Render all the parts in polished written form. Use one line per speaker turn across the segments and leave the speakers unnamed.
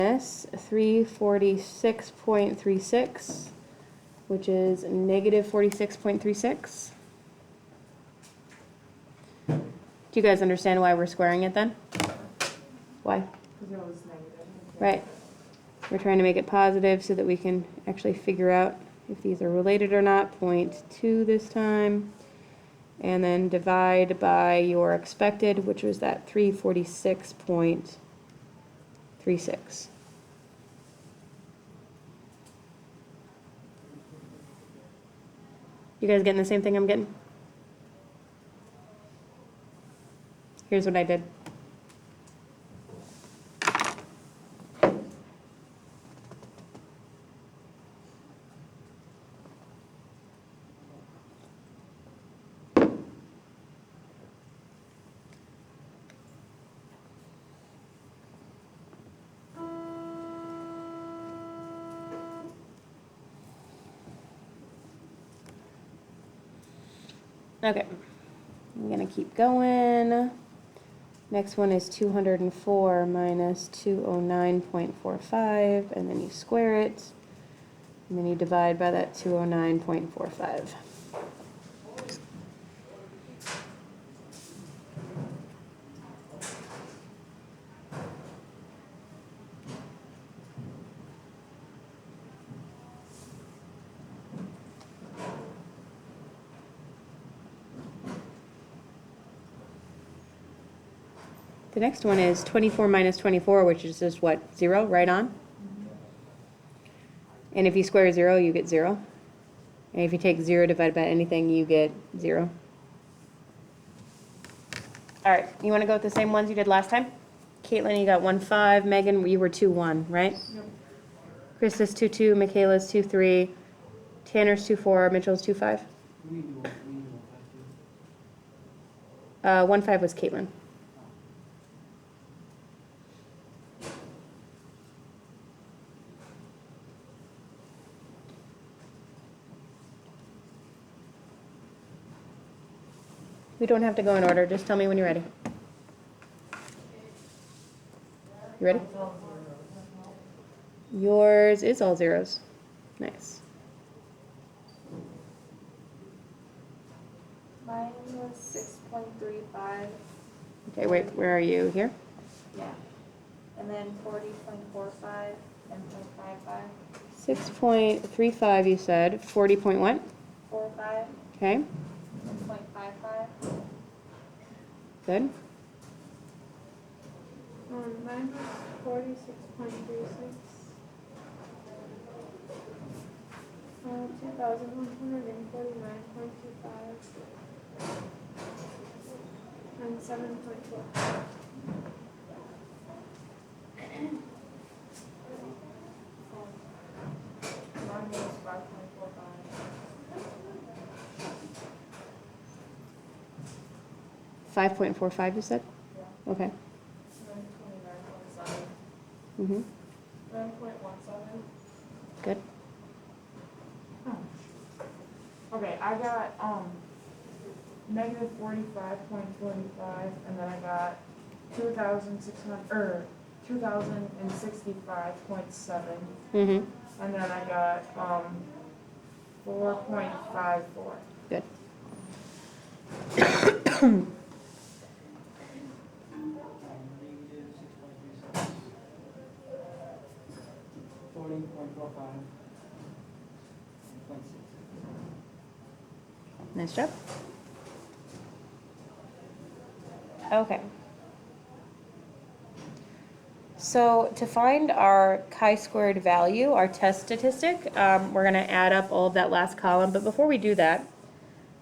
minus 346.36, which is negative 46.36. Do you guys understand why we're squaring it then? Why?
Because it was negative.
Right. We're trying to make it positive so that we can actually figure out if these are related or not. 0.2 this time. And then divide by your expected, which was that 346.36. You guys getting the same thing I'm getting? Here's what I did. Okay, I'm gonna keep going. Next one is 204 minus 209.45, and then you square it, and then you divide by that 209.45. The next one is 24 minus 24, which is just what, 0, right on? And if you square 0, you get 0. And if you take 0 divided by anything, you get 0. All right, you want to go with the same ones you did last time? Caitlin, you got 1-5. Megan, you were 2-1, right?
Yep.
Krista's 2-2. Michaela's 2-3. Tanner's 2-4. Mitchell's 2-5. 1-5 was Caitlin. We don't have to go in order. Just tell me when you're ready. You ready? Yours is all zeros. Nice.
Mine was 6.35.
Okay, wait, where are you? Here?
Yeah. And then 40.45 and 0.55.
6.35 you said. 40 point what?
45
Okay,
and 0.55.
good.
Mine was 46.36. 2,149.25. And 7.4.
Mine was 5.45.
5.45 you said?
Yeah.
Okay.
29.7.
Mm-hmm.
9.17.
Good.
Okay, I got negative 45.45, and then I got 2,065.7,
Mm-hmm.
and then I got 4.54.
Good.
14.45.
Nice job. Okay. So to find our chi-squared value, our test statistic, we're going to add up all of that last column. But before we do that,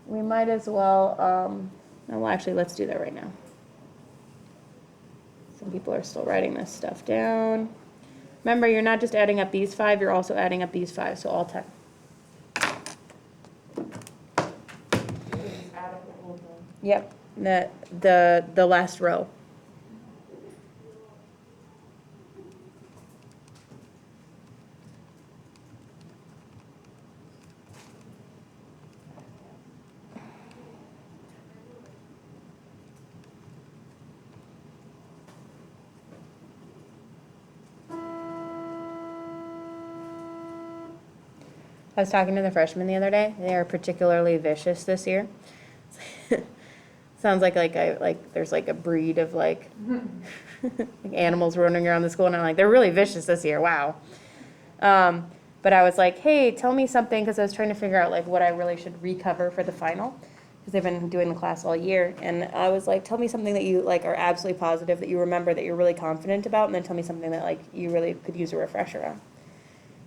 we might as well, well, actually, let's do that right now. Some people are still writing this stuff down. Remember, you're not just adding up these 5, you're also adding up these 5, so all 10.
Just add up the whole thing.
Yep, the last row. I was talking to the freshmen the other day. They are particularly vicious this year. Sounds like there's like a breed of like animals running around the school, and I'm like, they're really vicious this year. Wow. But I was like, hey, tell me something, because I was trying to figure out like what I really should recover for the final, because they've been doing the class all year. And I was like, tell me something that you like are absolutely positive, that you remember, that you're really confident about, and then tell me something that like you really could use a refresher on.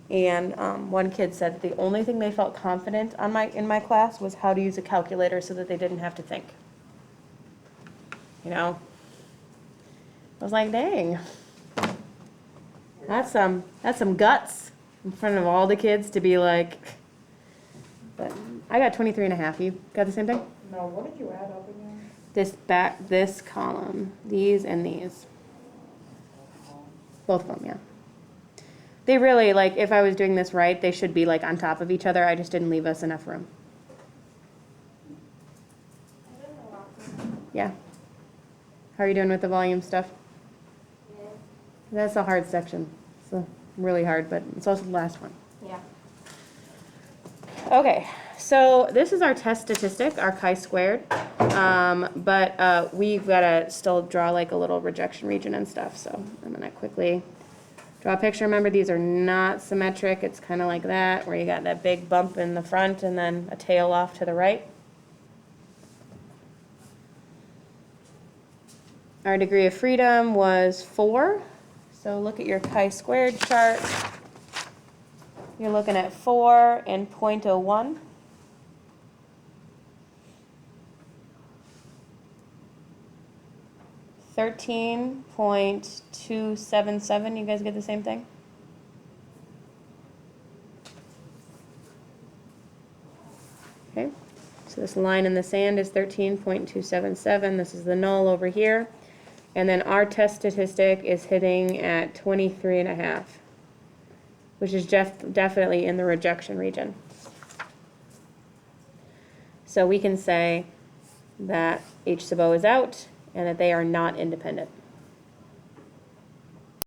And one kid said that the only thing they felt confident in my class was how to use a calculator so that they didn't have to think. You know? I was like, dang. That's some guts in front of all the kids to be like, but I got 23 and a half. You got the same thing?
No, what did you add up again?
This column, these and these. Both of them, yeah. They really, like, if I was doing this right, they should be like on top of each other. I just didn't leave us enough room. Yeah. How are you doing with the volume stuff?
Yeah.
That's a hard section. It's really hard, but it's also the last one.
Yeah.
Okay, so this is our test statistic, our chi-squared. But we've got to still draw like a little rejection region and stuff. So I'm going to quickly draw a picture. Remember, these are not symmetric. It's kind of like that, where you got that big bump in the front and then a tail off to the right. Our degree of freedom was 4. So look at your chi-squared chart. You're looking at 4 and 0.01. $13.277. You guys get the same thing? Okay. So this line in the sand is 13.277. This is the null over here. And then our test statistic is hitting at 23.5, which is definitely in the rejection region. So we can say that H sub O is out and that they are not independent.